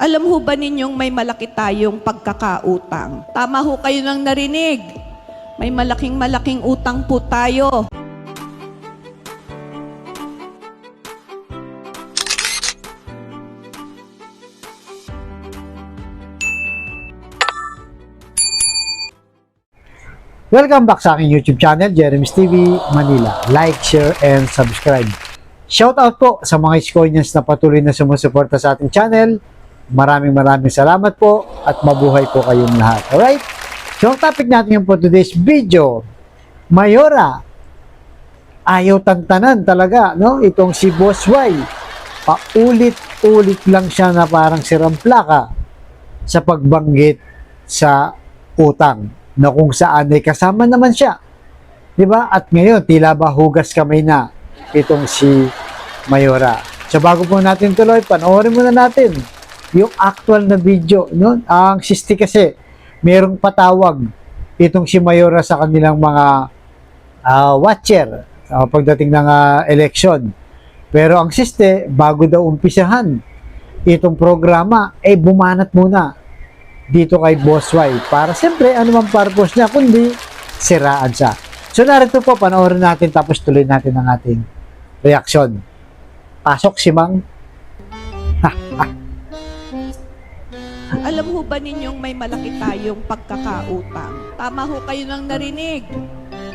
Alam ho ba ninyong may malaki tayong pagkakautang? Tama ho kayo nang narinig. May malaking utang po tayo. Welcome back sa aking YouTube channel, Jeremy's TV Manila. Like, share, and subscribe. Shout out po sa mga Iskoyans na patuloy na sumusuporta sa ating channel. Maraming salamat po at mabuhay po kayong lahat. Alright? So ang topic natin yung for today's video, Mayora. Ayaw tantanan talaga, no? Itong si Boss Y. Paulit-ulit lang siya na parang sirang plaka sa pagbanggit sa utang na kung saan ay kasama naman siya. Diba? At ngayon, tila ba hugas kamay na itong si Mayora. So bago po natin tuloy, panoorin muna natin yung actual na video. No? Ang sisti kasi, merong patawag itong si Mayora sa kanilang mga watcher pagdating ng election. Pero ang siste, bago daw umpisahan itong programa, ay bumanat muna dito kay Boss Y para siyempre ano man purpose niya kundi siraan siya. So narito po, panoorin natin tapos tuloy natin ang ating reaction. Pasok si Mang. Alam ho ba ninyong may malaki tayong pagkakautang? Tama ho kayo nang narinig.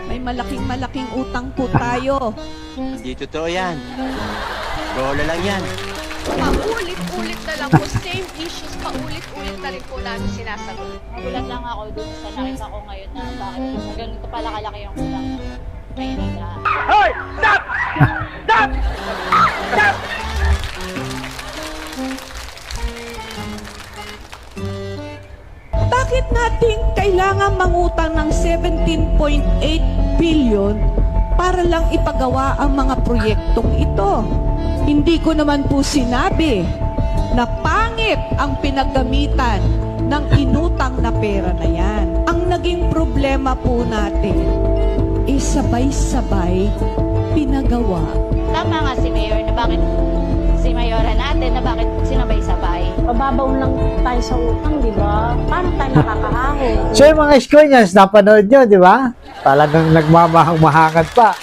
May malaking utang po tayo. Hindi totoo yan. Bola lang yan. Paulit-ulit na lang po, same issues, paulit-ulit na rin po namin sinasagot. Nagulat lang ako dun sa nakita ko ngayon na bakit ganito pala kalaki yung ulang Maynila. Hoy! Stop! Stop! Stop! Bakit natin kailangan mangutang ng 17.8 billion para lang ipagawa ang mga proyektong ito? Hindi ko naman po sinabi na pangit ang pinaggamitan ng inutang na pera na yan. Ang naging problema po natin is sabay-sabay pinagawa. Tama nga si Mayor na bakit si Mayora natin na bakit sinabay-sabay. Mababaw lang tayo sa utang, di ba? Paano tayo nakakahangin? So yung mga Iskoyans, napanood nyo, di ba? Talagang nagmamahang-mahangat pa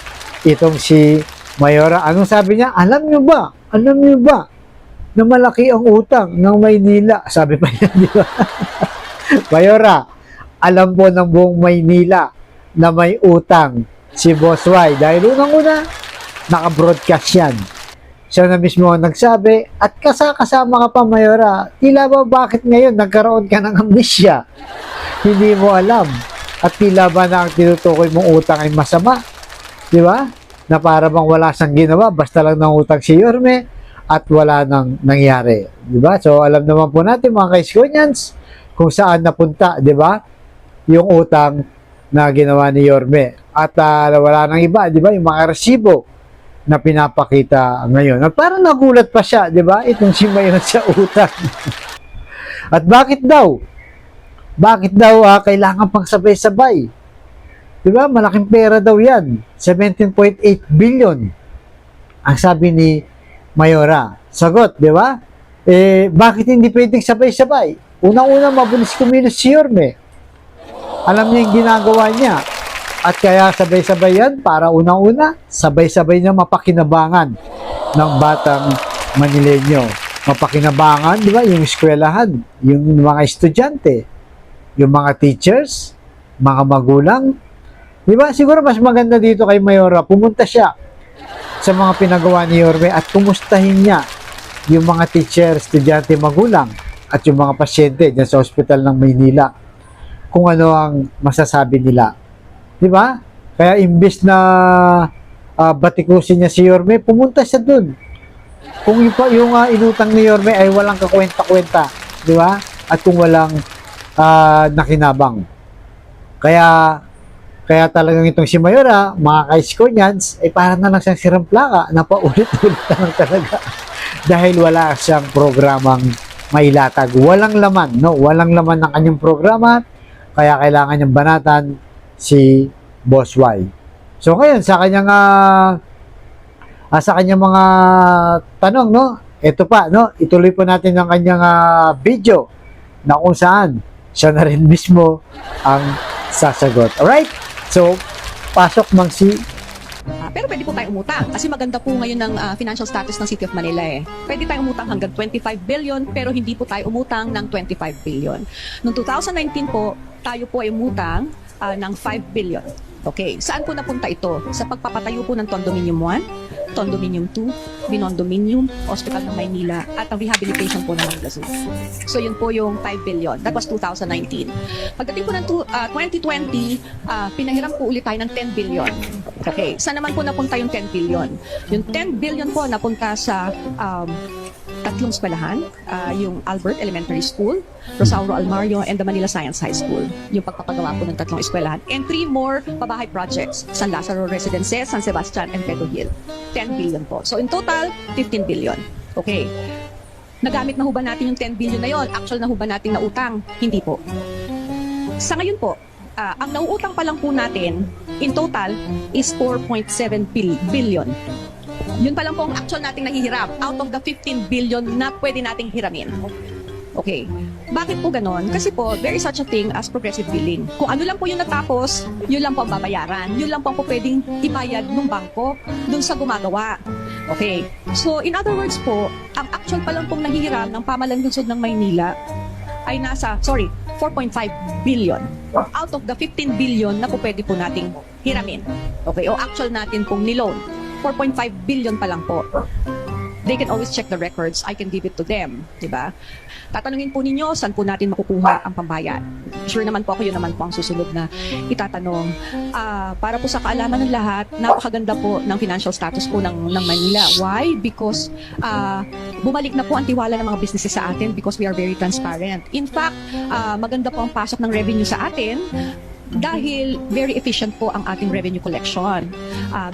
itong si Mayora. Anong sabi niya? Alam niyo ba na malaki ang utang ng Maynila? Sabi pa niya, di ba? Mayora, alam po ng buong Maynila na may utang si Boss Y. Dahil unang-una, naka-broadcast yan. Siya na mismo ang nagsabi, at kasama ka pa, Mayora. Tila ba bakit ngayon nagkaroon ka ng amnesia? Hindi mo alam. At tila ba na ang tinutukoy mong utang ay masama? Di ba? Na para bang wala siyang ginawa, basta lang nangutang si Yorme at wala nang nangyari. Diba? So, alam naman po natin mga Kaiskonyans kung saan napunta, di ba? Yung utang na ginawa ni Yorme. At wala nang iba, di ba? Yung mga resibo na pinapakita ngayon. At parang nagulat pa siya, di ba? Itong si Mayon sa utang. At bakit daw? Bakit daw kailangan pang sabay-sabay? Diba? Malaking pera daw yan. 17.8 billion. Ang sabi ni Mayora. Sagot, di ba? Bakit hindi pwedeng sabay-sabay? Unang-una, mabilis kumilos si Yorme. Alam niya yung ginagawa niya. At kaya sabay-sabay yan para unang-una, sabay-sabay na mapakinabangan ng batang Manileño. Mapakinabangan, di ba? Yung eskwelahan, yung mga estudyante, yung mga teachers, mga magulang. Diba? Siguro mas maganda dito kay Mayora, pumunta siya sa mga pinagawa ni Yorme at kumustahin niya yung mga teacher, estudyante, magulang at yung mga pasyente dyan sa ospital ng Maynila kung ano ang masasabi nila. Diba? Kaya imbis na batikusin niya si Yorme, pumunta siya dun. Kung yung inutang ni Yorme ay walang kakwenta-kwenta, diba? At kung walang nakinabang. Kaya talagang itong si Mayora, mga Kaiskonyans, ay parang na lang siyang sirang plaka na paulit-ulit na lang talaga. Dahil wala siyang programang mailatag. Walang laman, no? Walang laman ng kanyang programa, kaya kailangan niyang banatan si Boss Y. So ngayon, sa kanyang mga tanong, no? ito pa, no? Ituloy po natin ang kanyang video na kung saan siya na rin mismo ang sasagot. Alright? So, pasok Mang si. Pero pwede po tayo umutang kasi maganda po ngayon ng financial status ng City of Manila eh. Pwede tayo umutang hanggang 25 billion pero hindi po tayo umutang ng 25 billion. Noong 2019 po, tayo po ay umutang ng 5 billion. Okay, saan po napunta ito? Sa pagpapatayo po ng Condominium 1, Condominium 2, Binondominium, Hospital ng Maynila, at ang rehabilitation po ng Manila Zoo. So yun po yung 5 billion. That was 2019. Pagdating po ng 2020, pinahiram po ulit tayo ng 10 billion. Okay, saan naman po napunta yung 10 billion? Yung 10 billion po napunta sa tatlong eskwelahan, yung Albert Elementary School, Rosauro Almario, and the Manila Science High School. Yung pagpapagawa po ng tatlong eskwelahan. And 3 more pabahay projects, San Lazaro Residences, San Sebastian, and Pedro Hill. 10 billion po. So in total, 15 billion. Okay. Nagamit na ho ba natin yung 10 billion na yon? Actual na ho ba natin na utang? Hindi po. Sa ngayon po, ang nauutang pa lang po natin, in total, is 4.7 billion. Yun pa lang po ang actual nating nahihiram out of the 15 billion na pwede nating hiramin. Okay. Bakit po ganon? Kasi po, there is such a thing as progressive billing. Kung ano lang po yung natapos, yun lang po ang babayaran. Yun lang po ang pwedeng ibayad ng bangko dun sa gumagawa. Okay. So, in other words po, ang actual pa lang pong nahihiram ng pamahalaan lungsod ng Maynila ay nasa, 4.5 billion out of the 15 billion na po pwede po nating hiramin. Okay. O actual natin pong niloan. 4.5 billion pa lang po. They can always check the records. I can give it to them. Diba? Tatanungin po ninyo, saan po natin makukuha ang pambayad? Sure naman po ako, yun naman po ang susunod na itatanong. Para po sa kaalaman ng lahat, napakaganda po ng financial status po ng Manila. Why? Because bumalik na po ang tiwala ng mga businesses sa atin because we are very transparent. In fact, maganda po ang pasok ng revenue sa atin dahil very efficient po ang ating revenue collection.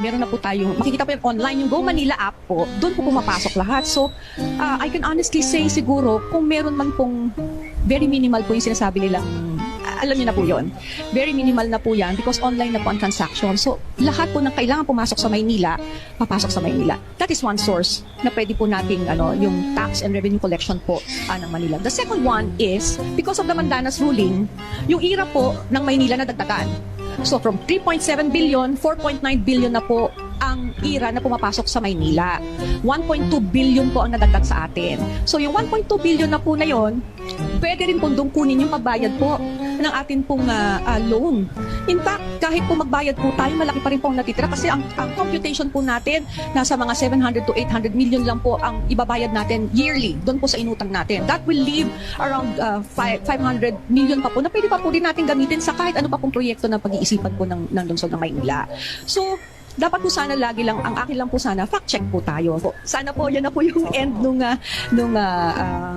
Meron na po tayong, makikita po yung online, yung Go Manila app po, doon po pumapasok lahat. So, I can honestly say siguro, kung meron man pong very minimal po yung sinasabi nilang, alam niyo na po yun. Very minimal na po yan because online na po ang transaction. So, lahat po ng kailangan pumasok sa Maynila, papasok sa Maynila. That is one source na pwede po nating yung tax and revenue collection po ng Manila. The second one is, because of the Mandanas ruling, yung IRA po ng Maynila na dagdagan. So, from 3.7 billion, 4.9 billion na po ang IRA na pumapasok sa Maynila. 1.2 billion po ang nadagdag sa atin. So, yung 1.2 billion na po na yon, pwede rin pong kunin yung pagbayad po ng atin pong loan. In fact, kahit po magbayad po tayo, malaki pa rin po ang natitira kasi ang computation po natin, nasa mga 700 to 800 million lang po ang ibabayad natin yearly doon po sa inutang natin. That will leave around 500 million pa po na pwede pa po din natin gamitin sa kahit ano pa pong proyekto na pag-iisipan po ng lungsod ng Maynila. So, dapat po sana lagi lang, ang akin lang po sana, fact check po tayo. Sana po, yan na po yung end nung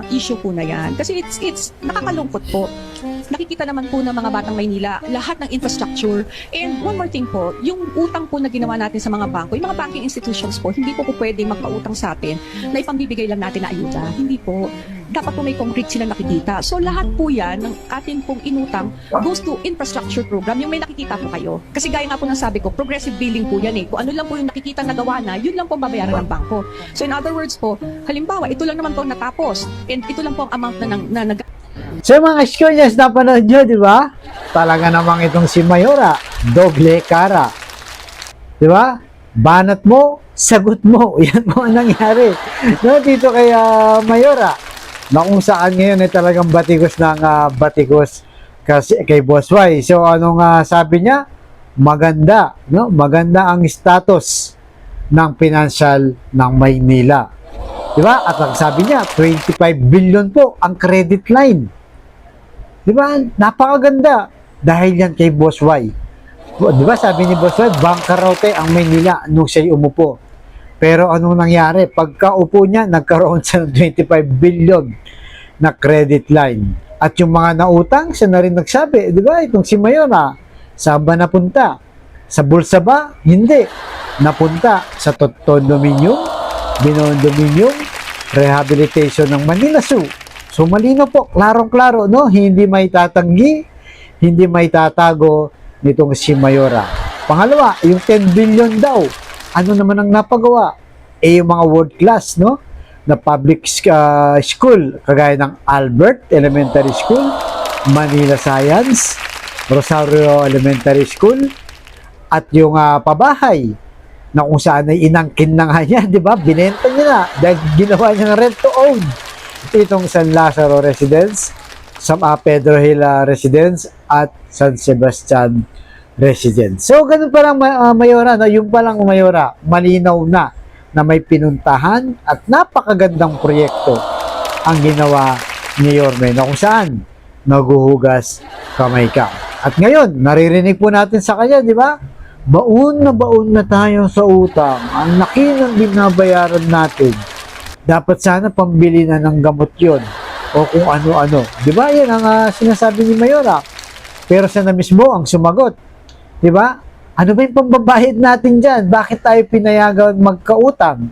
issue po na yan. Kasi it's nakakalungkot po. Nakikita naman po ng mga batang Maynila, lahat ng infrastructure. And one more thing po, yung utang po na ginawa natin sa mga bangko, yung mga banking institutions po, hindi po pwede magpautang sa atin na ipambibigay lang natin na ayuda. Hindi po. Dapat po may concrete sila nakikita. So lahat po yan ng atin pong inutang goes to infrastructure program, yung may nakikita po kayo. Kasi gaya nga po ng sabi ko, progressive billing po yan eh. Kung ano lang po yung nakikita na gawa na, yun lang po ang babayaran ng bangko. So in other words po, halimbawa, ito lang naman po ang natapos and ito lang po ang amount na nag So mga Esconyas, napanood nyo, di ba? Talaga namang itong si Mayora, doble cara. Di ba? Banat mo, sagot mo. Yan po ang nangyari. No, dito kay Mayora, na kung saan ngayon ay talagang batikos ng batikos kasi kay Boss Y. So anong sabi niya? Maganda, no? Maganda ang status ng financial ng Maynila. Di ba? At ang sabi niya, 25 billion po ang credit line. Di ba? Napakaganda. Dahil yan kay Boss Y. Di ba? Sabi ni Boss Y, bangkarote ang Maynila nung siya'y umupo. Pero anong nangyari? Pagkaupo niya, nagkaroon siya ng 25 billion na credit line. At yung mga nautang, siya na rin nagsabi, di ba? Itong si Mayora, saan ba napunta? Sa bulsa ba? Hindi. Napunta sa Condominium, Binondominium, rehabilitation ng Manila Zoo. So malino po, klarong-klaro, no? Hindi may tatanggi, hindi may tatago nitong si Mayora. Pangalawa, yung 10 billion daw, ano naman ang napagawa? Eh, yung mga world class, no? na public school, kagaya ng Albert Elementary School, Manila Science, Rosario Elementary School, at yung pabahay na kung saan ay inangkin na nga niya, di ba? Binenta niya na dahil ginawa niya ng rent to own. Itong San Lazaro Residence, San Pedro Hill Residence, at San Sebastian Residence. So, ganun pa lang, Mayora, no? Yung pa lang, Mayora, malinaw na may pinuntahan at napakagandang proyekto ang ginawa ni Yorme na kung saan naguhugas kamay ka. At ngayon, naririnig po natin sa kanya, di ba? Baon na tayo sa utang. Ang laki ng binabayaran natin. Dapat sana pambili na ng gamot yon o kung ano-ano. Di ba? Yan ang sinasabi ni Mayora. Pero siya na mismo ang sumagot. Di ba? Ano ba yung pambabayad natin dyan? Bakit tayo pinayagan magkautang?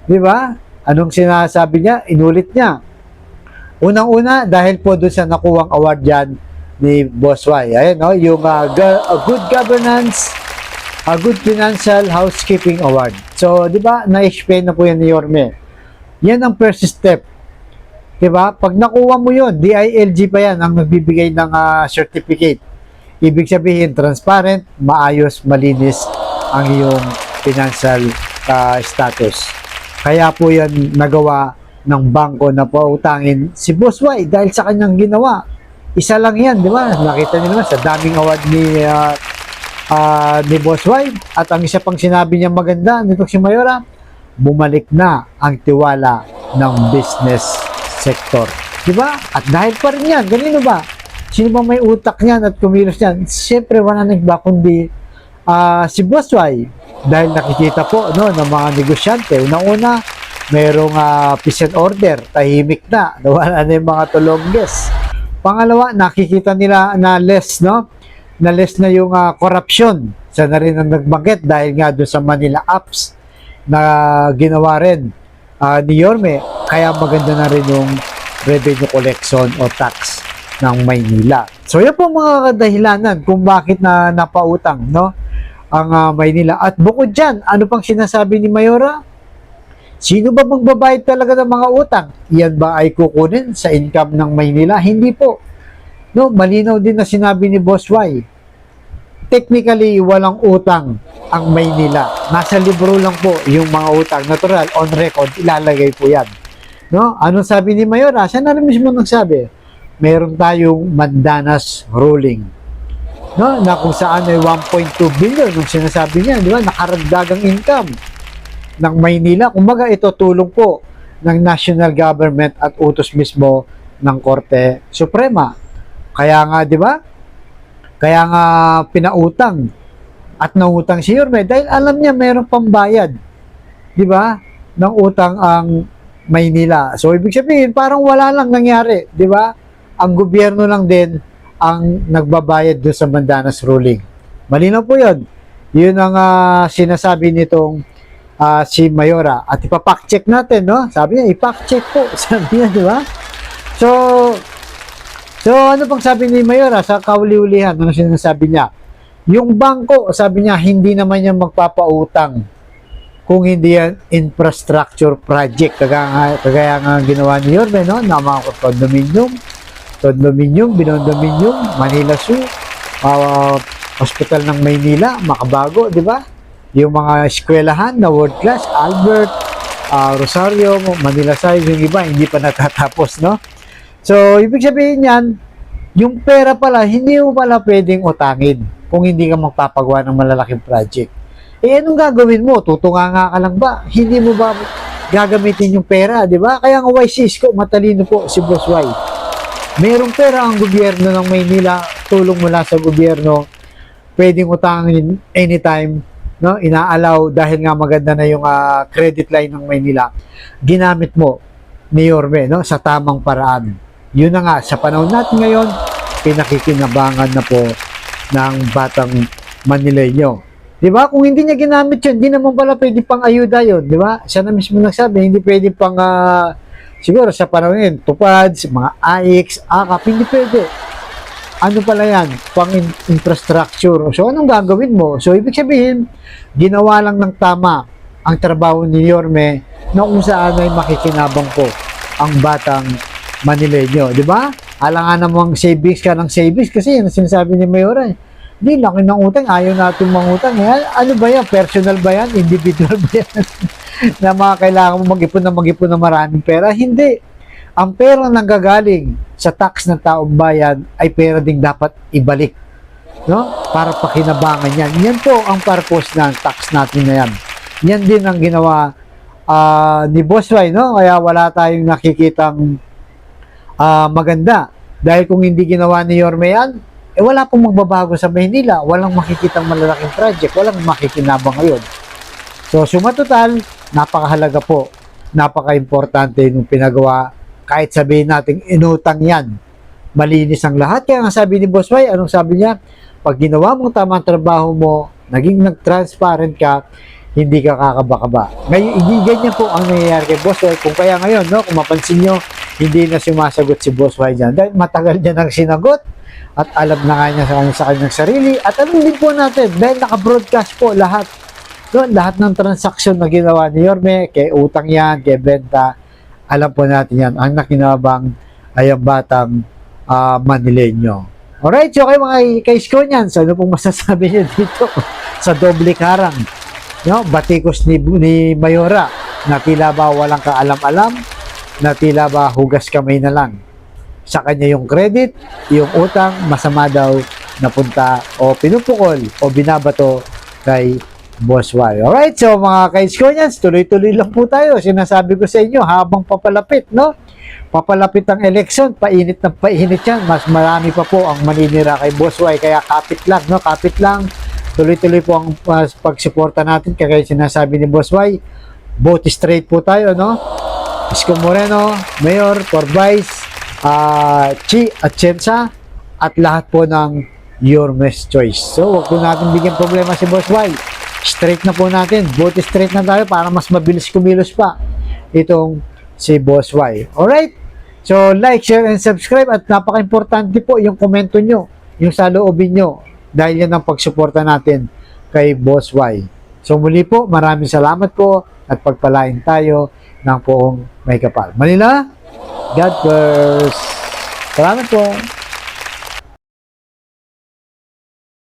Di ba? Anong sinasabi niya? Inulit niya. Unang-una, dahil po doon sa nakuwang award dyan ni Boss Y. Ayan, no? Yung Good Governance, Good Financial Housekeeping Award. So, di ba, na-explain na po yan ni Yorme. Yan ang first step. Di ba? Pag nakuha mo yun, DILG pa yan ang nagbibigay ng certificate. Ibig sabihin, transparent, maayos, malinis ang iyong financial status. Kaya po yan nagawa ng bangko na pautangin si Boss Y dahil sa kanyang ginawa. Isa lang yan, di ba? Nakita niyo naman sa daming award ni Boss Y. At ang isa pang sinabi niya maganda nito si Mayora, bumalik na ang tiwala ng business sector. Di ba? At dahil pa rin yan, ganino ba? Sino ba may utak niyan at kumilos niyan? Siyempre, wala na iba kundi si Boss Y. Dahil nakikita po no, ng mga negosyante. Unang-una, mayroong peace and order, tahimik na, nawala na yung mga tulongges. Pangalawa, nakikita nila na less, no? Na less na yung corruption. Siya na rin ang nagbanggit dahil nga doon sa Manila Apps na ginawa rin ni Yorme. Kaya maganda na rin yung revenue collection o tax ng Maynila. So, yan po mga kadahilanan kung bakit na napautang, no? Ang Maynila. At bukod dyan, ano pang sinasabi ni Mayora? Sino ba magbabayad talaga ng mga utang? Yan ba ay kukunin sa income ng Maynila? Hindi po. No, malinaw din na sinabi ni Boss Y. Technically, walang utang ang Maynila. Nasa libro lang po yung mga utang. Natural, on record, ilalagay po yan. No? Anong sabi ni Mayora? Siya na rin mismo nagsabi. Meron tayong Mandanas ruling. No? Na kung saan ay 1.2 billion yung sinasabi niya, di ba? Nakaragdagang income ng Maynila. Kumbaga ito tulong po ng national government at utos mismo ng Korte Suprema. Kaya nga, di ba? Kaya nga pinautang at nautang si Yorme dahil alam niya mayroong pambayad, di ba? Ng utang ang Maynila. So ibig sabihin parang wala lang nangyari, di ba? Ang gobyerno lang din ang nagbabayad doon sa Mandanas ruling. Malinaw po 'yon. 'Yun ang sinasabi nitong si Mayora. At ipa-fact check natin, no? Sabi niya, i-fact check po. Sabi niya, di ba? So, ano pang sabi ni Mayora sa kauli-ulihan? Ano sinasabi niya? Yung bangko, sabi niya, hindi naman yan magpapautang kung hindi yan infrastructure project. Kagaya nga ginawa ni Yorme, no? Na mga condominium, binondominium, Manila Zoo, hospital ng Maynila, Makabago, di ba? Yung mga eskwelahan na world class, Albert, Rosario, Manila Science, yung iba, hindi pa natatapos, no? So, ibig sabihin yan, yung pera pala, hindi mo pala pwedeng utangin kung hindi ka magpapagawa ng malalaking project. Eh, anong gagawin mo? Tutunganga ka lang ba? Hindi mo ba gagamitin yung pera, di ba? Kaya nga Cisco, matalino po si Boss Y. Merong pera ang gobyerno ng Maynila, tulong mula sa gobyerno, pwedeng utangin anytime, no? Inaalaw dahil nga maganda na yung credit line ng Maynila. Ginamit mo ni Yorme, no? Sa tamang paraan. Yun na nga, sa panahon natin ngayon, pinakikinabangan na po ng batang Manileño. Di ba? Kung hindi niya ginamit yun, hindi naman pala pwede pang ayuda yun. Di ba? Siya na mismo nagsabi, hindi pwede pang, siguro sa panahon yun, TUPADS, mga AIX, AKAP, hindi pwede. Ano pala yan? Pang infrastructure. So, anong gagawin mo? So, ibig sabihin, ginawa lang ng tama ang trabaho ni Yorme na kung saan ay makikinabang po ang batang Manileño, di ba? Alangan namang savings ka ng savings kasi yan ang sinasabi ni Mayora. Hindi, laki ng utang, ayaw natin mangutang. Ano ba yan? Personal ba yan? Individual ba yan? Na mga kailangan mo mag-ipon ng maraming pera? Hindi. Ang pera nanggagaling sa tax ng taong bayan ay pera ding dapat ibalik. No? Para pakinabangan yan. Yan po ang purpose ng tax natin na yan. Yan din ang ginawa ni Boss Y, no? Kaya wala tayong nakikitang maganda. Dahil kung hindi ginawa ni Yorme yan, wala pong magbabago sa Maynila. Walang makikitang malalaking project. Walang makikinabang ngayon. So, suma total, napakahalaga po. Napaka-importante nung pinagawa. Kahit sabihin natin, inutang yan. Malinis ang lahat. Kaya nga sabi ni Boss Y, anong sabi niya? Pag ginawa mong tamang trabaho mo, naging nag-transparent ka, hindi ka kakaba-kaba. Ngayon, hindi ganyan po ang nangyayari kay Boss Y. Kung kaya ngayon, no, kung mapansin nyo, hindi na sumasagot si Boss Y dyan. Dahil matagal niya nang sinagot at alam na nga niya sa kanyang sarili. At alam din po natin, dahil naka-broadcast po lahat. No, lahat ng transaksyon na ginawa ni Yorme, kay utang yan, kay benta, alam po natin yan. Ang nakinabang ay ang batang Manileño. Alright, so kayo mga kaiskonyans, ano pong masasabi niyo dito sa doble karang? No, batikos ni Mayora na tila ba walang kaalam-alam, na tila ba hugas kamay na lang. Sa kanya yung credit, yung utang, masama daw napunta o pinupukol o binabato kay Boss Y. Alright, so mga kaiskonyans, tuloy-tuloy lang po tayo. Sinasabi ko sa inyo, habang papalapit, no? Papalapit ang eleksyon, painit ng painit yan. Mas marami pa po ang maninira kay Boss Y. Kaya kapit lang, no? Kapit lang. Tuloy-tuloy po ang pagsuporta natin. Kaya sinasabi ni Boss Y, vote straight po tayo, no? Isko Moreno, Mayor, for Vice, Chi Atienza, at lahat po ng Yorme's Choice. So, huwag po natin bigyan problema si Boss Y. Straight na po natin. Vote straight na tayo para mas mabilis kumilos pa itong si Boss Y. Alright? So, like, share, and subscribe. At napaka-importante po yung komento nyo, yung saloobin nyo. Dahil yan ang pagsuporta natin kay Boss Y. So, muli po, maraming salamat po at pagpalain tayo ng poong may kapal. Manila, God first. Salamat po.